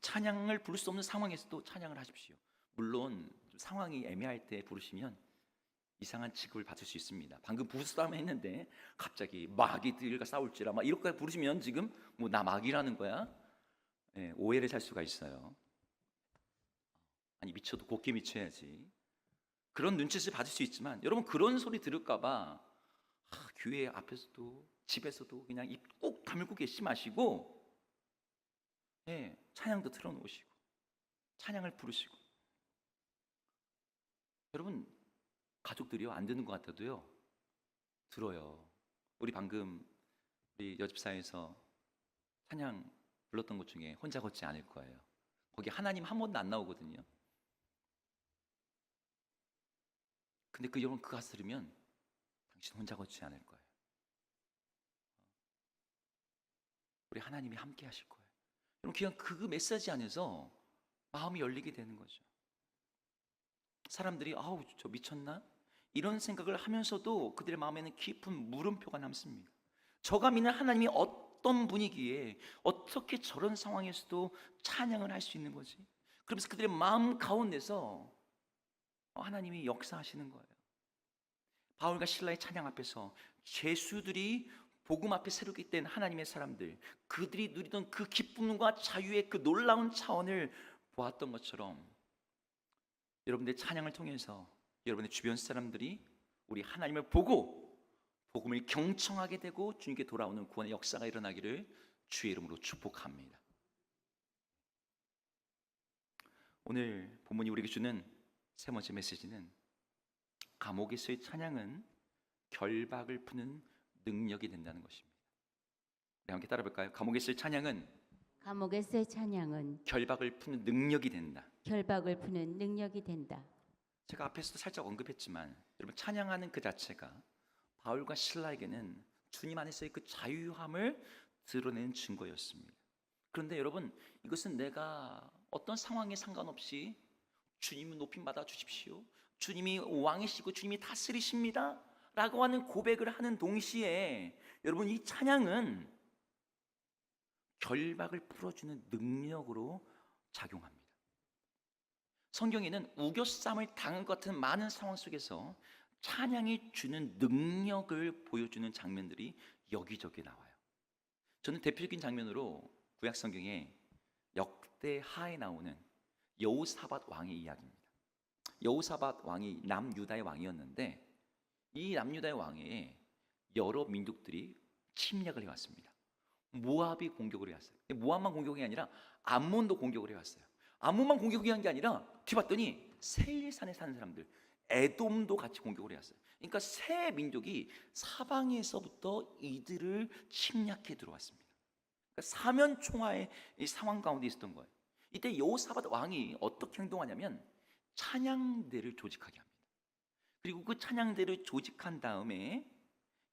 찬양을 부를 수 없는 상황에서도 찬양을 하십시오. 물론 상황이 애매할 때 부르시면 이상한 취급을 받을 수 있습니다. 방금 부부싸움 했는데 갑자기 마귀들과 싸울지라 막 이렇게 부르시면 지금 뭐 나 마귀라는 거야? 네, 오해를 살 수가 있어요. 아니, 미쳐도 곱게 미쳐야지. 그런 눈짓을 받을 수 있지만 여러분 그런 소리 들을까봐 교회 앞에서도 집에서도 그냥 입 꼭 다물고 계시지 마시고, 네, 찬양도 틀어놓으시고 찬양을 부르시고. 여러분 가족들이요, 안 듣는 것 같아도요 들어요. 우리 방금 우리 여집사에서 찬양 불렀던 것 중에 혼자 걷지 않을 거예요. 거기 하나님 한 번도 안 나오거든요. 근데 여러분 그 가사 들으면 당신 혼자 걷지 않을 거예요. 우리 하나님이 함께 하실 거예요. 여러분 그냥 그 메시지 안에서 마음이 열리게 되는 거죠. 사람들이 아우, 저 미쳤나? 이런 생각을 하면서도 그들의 마음에는 깊은 물음표가 남습니다. 저가 믿는 하나님이 어떤 분이기에 어떻게 저런 상황에서도 찬양을 할 수 있는 거지? 그러면서 그들의 마음 가운데서 하나님이 역사하시는 거예요. 바울과 실라의 찬양 앞에서 죄수들이 복음 앞에 새롭게 된 하나님의 사람들, 그들이 누리던 그 기쁨과 자유의 그 놀라운 차원을 보았던 것처럼 여러분들의 찬양을 통해서 여러분의 주변 사람들이 우리 하나님을 보고 복음을 경청하게 되고 주님께 돌아오는 구원의 역사가 일어나기를 주의 이름으로 축복합니다. 오늘 본문이 우리에게 주는 세 번째 메시지는 감옥에서의 찬양은 결박을 푸는 능력이 된다는 것입니다. 네, 함께 따라 볼까요? 감옥에서의 찬양은 결박을 푸는 능력이 된다. 결박을 푸는 능력이 된다. 제가 앞에서도 살짝 언급했지만 여러분 찬양하는 그 자체가 바울과 실라에게는 주님 안에서의 그 자유함을 드러내는 증거였습니다. 그런데 여러분 이것은 내가 어떤 상황에 상관없이 주님은 높임 받아 주십시오, 주님이 왕이시고 주님이 다스리십니다 라고 하는 고백을 하는 동시에 여러분 이 찬양은 결박을 풀어주는 능력으로 작용합니다. 성경에는 우겨쌈을 당한 것 같은 많은 상황 속에서 찬양이 주는 능력을 보여주는 장면들이 여기저기 나와요. 저는 대표적인 장면으로 구약 성경에 역대하에 나오는 여호사밧 왕의 이야기입니다. 여호사밧 왕이 남유다의 왕이었는데 이 남유다의 왕에 여러 민족들이 침략을 해왔습니다. 모압이 공격을 해왔어요. 모압만 공격이 아니라 암몬도 공격을 해왔어요. 암몬만 공격이 한 게 아니라 뒤봤더니 세일산에 사는 사람들 에돔도 같이 공격을 해왔어요. 그러니까 세 민족이 사방에서부터 이들을 침략해 들어왔습니다. 그러니까 사면총화의 이 상황 가운데 있었던 거예요. 이때 여호사밧 왕이 어떻게 행동하냐면 찬양대를 조직하게 합니다. 그리고 그 찬양대를 조직한 다음에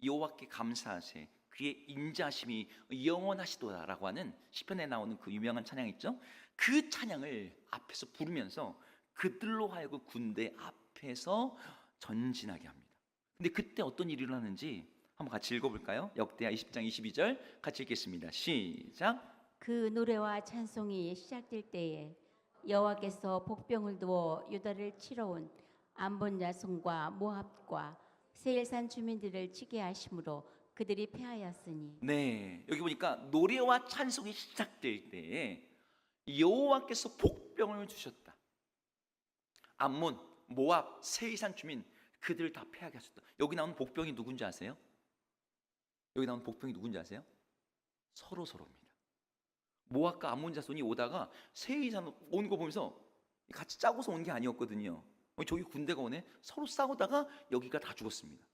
여호와께 감사하세 그의 인자심이 영원하시도다라고 하는 시편에 나오는 그 유명한 찬양 있죠? 그 찬양을 앞에서 부르면서 그들로 하여금 군대 앞에서 전진하게 합니다. 근데 그때 어떤 일이 일어나는지 한번 같이 읽어볼까요? 역대하 20장 22절 같이 읽겠습니다. 시작. 그 노래와 찬송이 시작될 때에 여호와께서 복병을 두어 유다를 치러 온 암본 자손과 모압과 세일산 주민들을 치게 하심으로 그들이 패하였으니 네, 여기 보니까 노래와 찬송이 시작될 때에 여호와께서 복병을 주셨다. 암몬, 모압, 세이산 주민 그들을 다 패하게 하셨다. 여기 나오는 복병이 누군지 아세요? 여기 나오는 복병이 누군지 아세요? 서로입니다. 모압과 암몬 자손이 오다가 세이산 온 거 보면서 같이 짜고서 온 게 아니었거든요. 저기 군대가 오네. 서로 싸우다가 여기가 다 죽었습니다.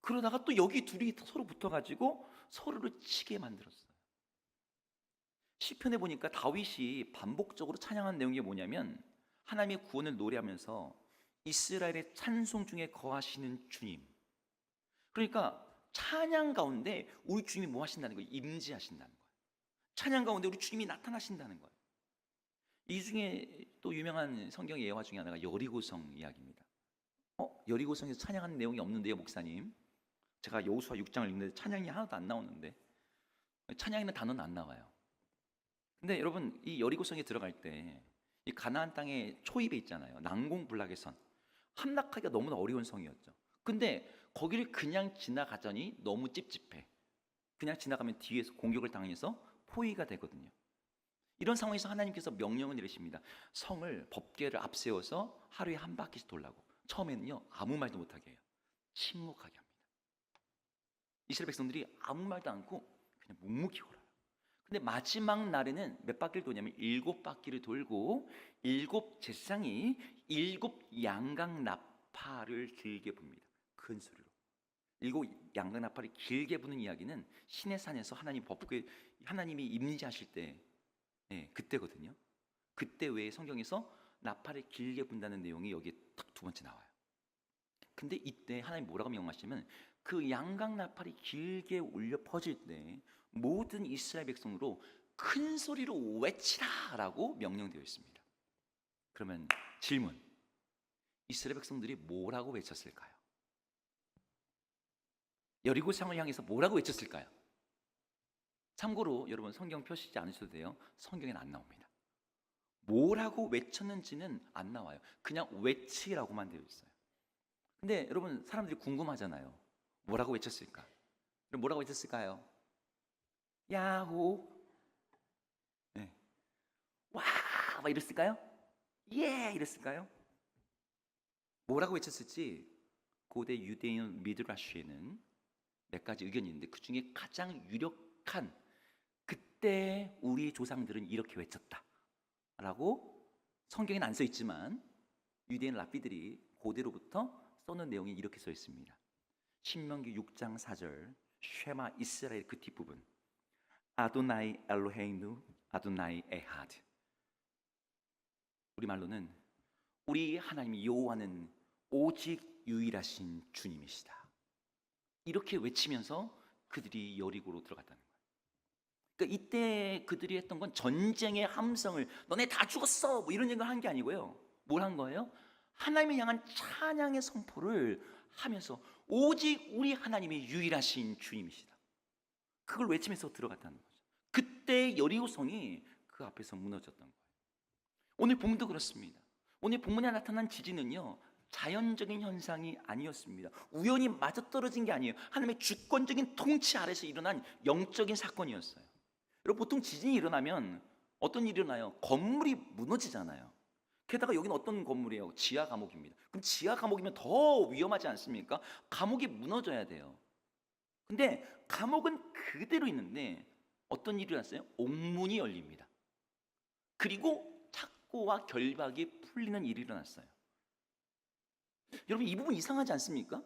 그러다가 또 여기 둘이 서로 붙어가지고 서로를 치게 만들었어요. 시편에 보니까 다윗이 반복적으로 찬양한 내용이 뭐냐면 하나님의 구원을 노래하면서 이스라엘의 찬송 중에 거하시는 주님. 그러니까 찬양 가운데 우리 주님이 뭐 하신다는 거예요? 임재하신다는 거예요. 찬양 가운데 우리 주님이 나타나신다는 거예요. 이 중에 또 유명한 성경의 예화 중에 하나가 여리고성 이야기입니다. 여리고성에서 찬양하는 내용이 없는데요, 목사님. 제가 여호수아 6장을 읽는데 찬양이 하나도 안 나오는데 찬양이라는 단어는 안 나와요. 근데 여러분 이 여리고성에 들어갈 때 이 가나안 땅의 초입에 있잖아요. 난공불락의 선. 함락하기가 너무나 어려운 성이었죠. 근데 거기를 그냥 지나가자니 너무 찝찝해. 그냥 지나가면 뒤에서 공격을 당해서 포위가 되거든요. 이런 상황에서 하나님께서 명령을 내리십니다. 성을 법궤를 앞세워서 하루에 한 바퀴씩 돌라고. 처음에는요 아무 말도 못하게 해요. 침묵하게 합니다. 이스라엘 백성들이 아무 말도 않고 그냥 묵묵히 걸어요. 근데 마지막 날에는 몇 바퀴를 도냐면 7바퀴를 돌고 7제사장이 7양각 나팔을 길게 붑니다. 큰 소리로. 7양각 나팔을 길게 부는 이야기는 시내 산에서 하나님 법궤 하나님이 임재하실 때 그때거든요. 그때 외에 성경에서 나팔을 길게 분다는 내용이 여기에 딱 두 번째 나와요. 근데 이때 하나님 뭐라고 명하시면 그 양각 나팔이 길게 울려 퍼질 때 모든 이스라엘 백성으로 큰 소리로 외치라라고 명령되어 있습니다. 그러면 질문, 이스라엘 백성들이 뭐라고 외쳤을까요? 여리고성을 향해서 뭐라고 외쳤을까요? 참고로 여러분 성경 펴시지 않으셔도 돼요. 성경에는 안 나옵니다. 뭐라고 외쳤는지는 안 나와요. 그냥 외치라고만 되어 있어요. 근데 여러분 사람들이 궁금하잖아요. 뭐라고 외쳤을까? 그럼 뭐라고 외쳤을까요? 야호, 네. 와, 막 이랬을까요? 예, 이랬을까요? 뭐라고 외쳤을지 고대 유대인 미드라시에는 몇 가지 의견이 있는데 그 중에 가장 유력한 그때 우리 조상들은 이렇게 외쳤다라고 성경에는 안 써 있지만 유대인 랍비들이 고대로부터 써놓은 내용이 이렇게 써 있습니다. 신명기 6장 4절 쉐마 이스라엘 그 뒷부분 아도나이 엘로헤이누 아도나이 에하드. 우리말로는 우리 하나님 여호와는 오직 유일하신 주님이시다. 이렇게 외치면서 그들이 여리고로 들어갔다는 거예요. 그러니까 이때 그들이 했던 건 전쟁의 함성을 너네 다 죽었어 뭐 이런 얘기를 한 게 아니고요. 뭘 한 거예요? 하나님을 향한 찬양의 선포를 하면서 오직 우리 하나님이 유일하신 주님이시다. 그걸 외치면서 들어갔다는 거죠. 그때 여리고성이 그 앞에서 무너졌던 거예요. 오늘 본문도 그렇습니다. 오늘 본문에 나타난 지진은요 자연적인 현상이 아니었습니다. 우연히 맞아떨어진 게 아니에요. 하나님의 주권적인 통치 아래서 일어난 영적인 사건이었어요. 여러분 보통 지진이 일어나면 어떤 일이 일어나요? 건물이 무너지잖아요. 게다가 여기는 어떤 건물이에요? 지하 감옥입니다. 그럼 지하 감옥이면 더 위험하지 않습니까? 감옥이 무너져야 돼요. 근데 감옥은 그대로 있는데 어떤 일이 일어났어요? 옥문이 열립니다. 그리고 착고와 결박이 풀리는 일이 일어났어요. 여러분 이 부분 이상하지 않습니까?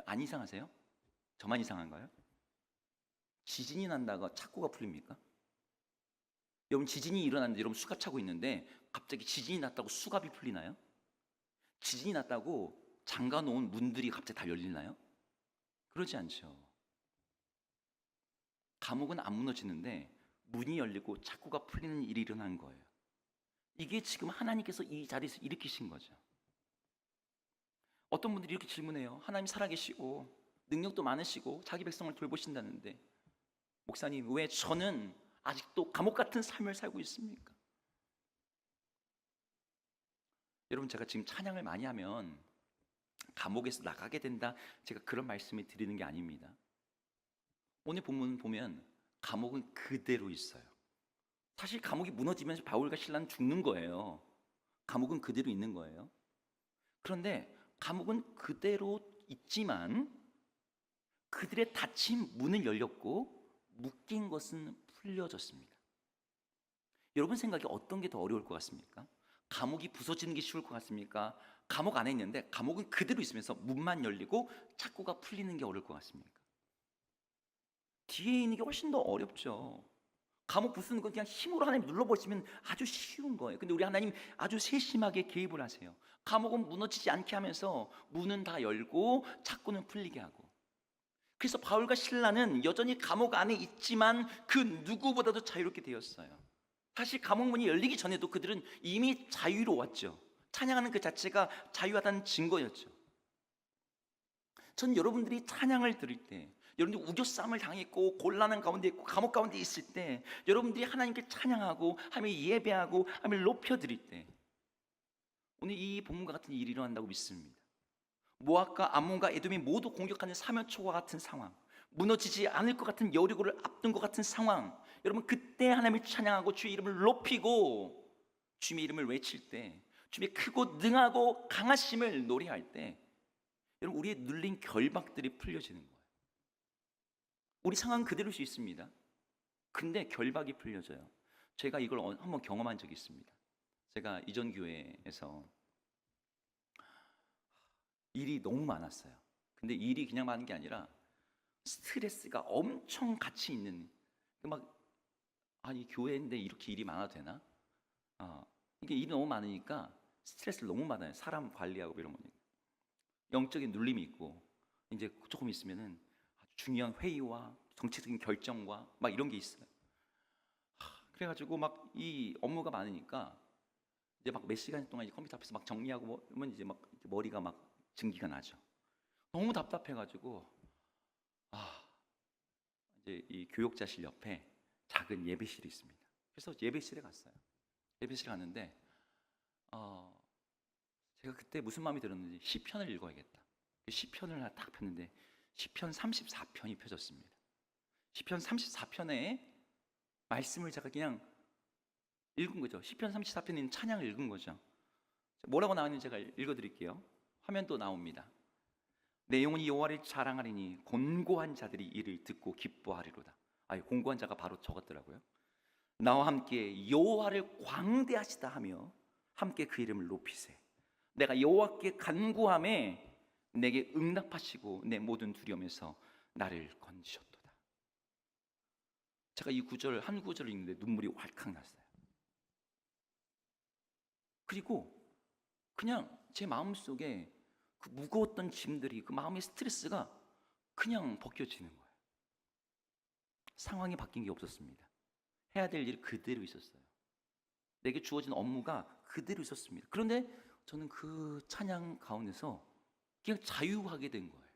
안 이상하세요? 저만 이상한가요? 지진이 난다가 착고가 풀립니까? 여러분 지진이 일어났는데 여러분 수갑 차고 있는데 갑자기 지진이 났다고 수갑이 풀리나요? 지진이 났다고 잠가 놓은 문들이 갑자기 다 열리나요? 그러지 않죠. 감옥은 안 무너지는데 문이 열리고 착고가 풀리는 일이 일어난 거예요. 이게 지금 하나님께서 이 자리에서 일으키신 거죠. 어떤 분들이 이렇게 질문해요. 하나님 살아계시고 능력도 많으시고 자기 백성을 돌보신다는데 목사님 왜 저는 아직도 감옥 같은 삶을 살고 있습니까? 여러분 제가 지금 찬양을 많이 하면 감옥에서 나가게 된다. 제가 그런 말씀을 드리는 게 아닙니다. 오늘 본문 보면 감옥은 그대로 있어요. 사실 감옥이 무너지면서 바울과 실라는 죽는 거예요. 감옥은 그대로 있는 거예요. 그런데 감옥은 그대로 있지만 그들의 닫힌 문을 열렸고 묶인 것은 풀려졌습니다. 여러분 생각에 어떤 게 더 어려울 것 같습니까? 감옥이 부서지는 게 쉬울 것 같습니까? 감옥 안에 있는데 감옥은 그대로 있으면서 문만 열리고 창고가 풀리는 게 어려울 것 같습니까? 뒤에 있는 게 훨씬 더 어렵죠. 감옥 부수는 건 그냥 힘으로 하나님 눌러버리시면 아주 쉬운 거예요. 근데 우리 하나님 아주 세심하게 개입을 하세요. 감옥은 무너지지 않게 하면서 문은 다 열고 창고는 풀리게 하고. 그래서 바울과 실라는 여전히 감옥 안에 있지만 그 누구보다도 자유롭게 되었어요. 사실 감옥 문이 열리기 전에도 그들은 이미 자유로웠죠. 찬양하는 그 자체가 자유하다는 증거였죠. 전 여러분들이 찬양을 들을 때, 여러분들이 우겨싸움을 당했고 곤란한 가운데 있고 감옥 가운데 있을 때, 여러분들이 하나님께 찬양하고 하나님을 예배하고 하나님을 높여드릴 때 오늘 이 본문과 같은 일이 일어난다고 믿습니다. 모압과 암몬과 에돔이 모두 공격하는 사면초와 같은 상황, 무너지지 않을 것 같은 여리고를 앞둔 것 같은 상황, 여러분 그때 하나님을 찬양하고 주의 이름을 높이고 주의 이름을 외칠 때, 주의 크고 능하고 강하심을 노래할 때 여러분 우리의 눌린 결박들이 풀려지는 거예요. 우리 상황 그대로일 수 있습니다. 근데 결박이 풀려져요. 제가 이걸 한번 경험한 적이 있습니다. 제가 이전 교회에서 일이 너무 많았어요. 근데 일이 그냥 많은 게 아니라 스트레스가 엄청 같이 있는, 이 교회인데 이렇게 일이 많아도 되나? 이게 일이 너무 많으니까 스트레스를 너무 받아요. 사람 관리하고 이런 거니까. 영적인 눌림이 있고 이제 조금 있으면은 중요한 회의와 정치적인 결정과 막 이런 게 있어요. 그래가지고 막 이 업무가 많으니까 이제 막 몇 시간 동안 컴퓨터 앞에서 막 정리하고 뭐 이제 막 머리가 막 증기가 나죠. 너무 답답해가지고 이제 이 교육자실 옆에 작은 예배실이 있습니다. 그래서 예배실에 갔어요. 예배실에 갔는데 제가 그때 무슨 마음이 들었는지 시편을 읽어야겠다. 시편을 딱 폈는데 시편 34편이 펴졌습니다. 시편 34편에 말씀을 제가 그냥 읽은 거죠. 시편 34편에 있는 찬양을 읽은 거죠. 뭐라고 나왔는지 제가 읽어드릴게요. 화면도 나옵니다. 내 영혼이 여호와를 자랑하리니 곤고한 자들이 이를 듣고 기뻐하리로다. 곤고한 자가 바로 적었더라고요. 나와 함께 여호와를 광대하시다 하며 함께 그 이름을 높이세. 내가 여호와께 간구함에 내게 응답하시고 내 모든 두려움에서 나를 건지셨도다. 제가 이 구절 한 구절을 읽는데 눈물이 왈칵 났어요. 그리고 그냥 제 마음속에 그 무거웠던 짐들이, 그 마음의 스트레스가 그냥 벗겨지는 거예요. 상황이 바뀐 게 없었습니다. 해야 될 일이 그대로 있었어요. 내게 주어진 업무가 그대로 있었습니다. 그런데 저는 그 찬양 가운데서 그냥 자유하게 된 거예요.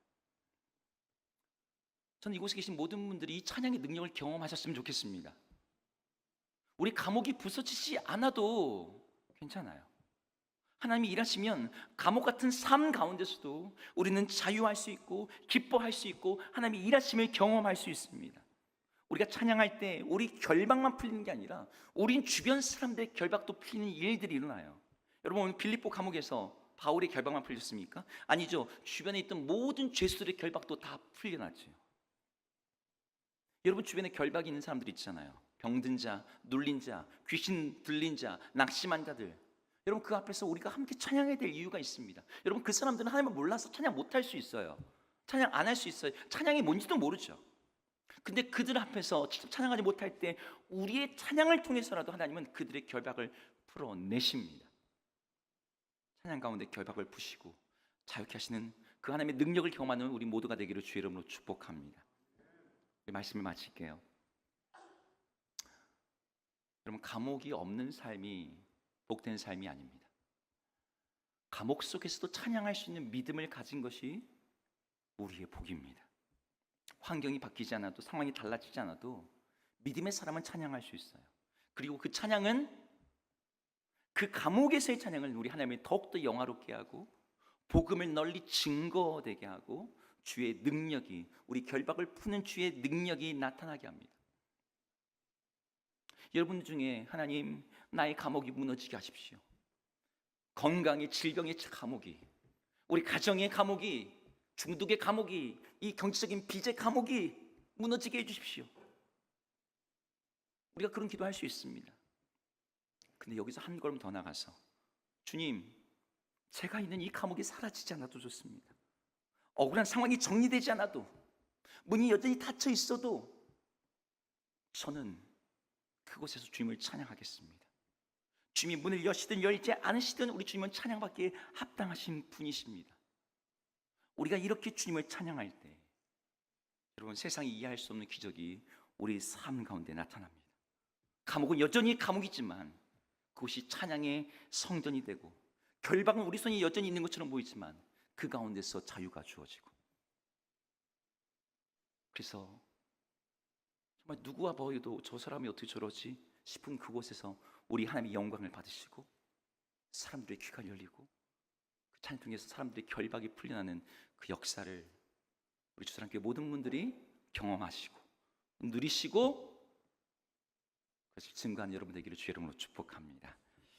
저는 이곳에 계신 모든 분들이 이 찬양의 능력을 경험하셨으면 좋겠습니다. 우리 감옥이 부서지지 않아도 괜찮아요. 하나님이 일하시면 감옥 같은 삶 가운데서도 우리는 자유할 수 있고 기뻐할 수 있고 하나님이 일하심을 경험할 수 있습니다. 우리가 찬양할 때 우리 결박만 풀리는 게 아니라 우린 주변 사람들의 결박도 풀리는 일들이 일어나요. 여러분 오늘 빌립보 감옥에서 바울의 결박만 풀렸습니까? 아니죠. 주변에 있던 모든 죄수들의 결박도 다 풀려났죠. 여러분 주변에 결박이 있는 사람들 있잖아요. 병든 자, 눌린 자, 귀신 들린 자, 낙심한 자들. 여러분 그 앞에서 우리가 함께 찬양해야 될 이유가 있습니다. 여러분 그 사람들은 하나님을 몰라서 찬양 못할 수 있어요. 찬양 안 할 수 있어요. 찬양이 뭔지도 모르죠. 근데 그들 앞에서 직접 찬양하지 못할 때 우리의 찬양을 통해서라도 하나님은 그들의 결박을 풀어내십니다. 찬양 가운데 결박을 푸시고 자유케 하시는 그 하나님의 능력을 경험하는 우리 모두가 되기를 주의 이름으로 축복합니다. 이 말씀을 마칠게요. 여러분 감옥이 없는 삶이 복된 삶이 아닙니다. 감옥 속에서도 찬양할 수 있는 믿음을 가진 것이 우리의 복입니다. 환경이 바뀌지 않아도 상황이 달라지지 않아도 믿음의 사람은 찬양할 수 있어요. 그리고 그 찬양은 그 감옥에서의 찬양을 우리 하나님이 더욱더 영화롭게 하고 복음을 널리 증거되게 하고 주의 능력이, 우리 결박을 푸는 주의 능력이 나타나게 합니다. 여러분 중에 하나님, 나의 감옥이 무너지게 하십시오. 건강의, 질병의 감옥이, 우리 가정의 감옥이, 중독의 감옥이, 이 경제적인 빚의 감옥이 무너지게 해주십시오. 우리가 그런 기도할 수 있습니다. 근데 여기서 한 걸음 더 나가서, 주님, 제가 있는 이 감옥이 사라지지 않아도 좋습니다. 억울한 상황이 정리되지 않아도, 문이 여전히 닫혀 있어도 저는 그곳에서 주님을 찬양하겠습니다. 주님이 문을 여시든 열지 않으시든 우리 주님은 찬양받기에 합당하신 분이십니다. 우리가 이렇게 주님을 찬양할 때 여러분, 세상이 이해할 수 없는 기적이 우리 삶 가운데 나타납니다. 감옥은 여전히 감옥이지만 그곳이 찬양의 성전이 되고, 결박은 우리 손이 여전히 있는 것처럼 보이지만 그 가운데서 자유가 주어지고, 그래서 정말 누구와 보여도 저 사람이 어떻게 저러지 싶은 그곳에서 우리 하나님의 영광을 받으시고, 사람들의 귀가 열리고, 그 찬양 통해서 사람들의 결박이 풀려나는 그 역사를 우리 주사랑교회 모든 분들이 경험하시고 누리시고, 그래서 증거한 여러분 되기를 주의 이름으로 축복합니다.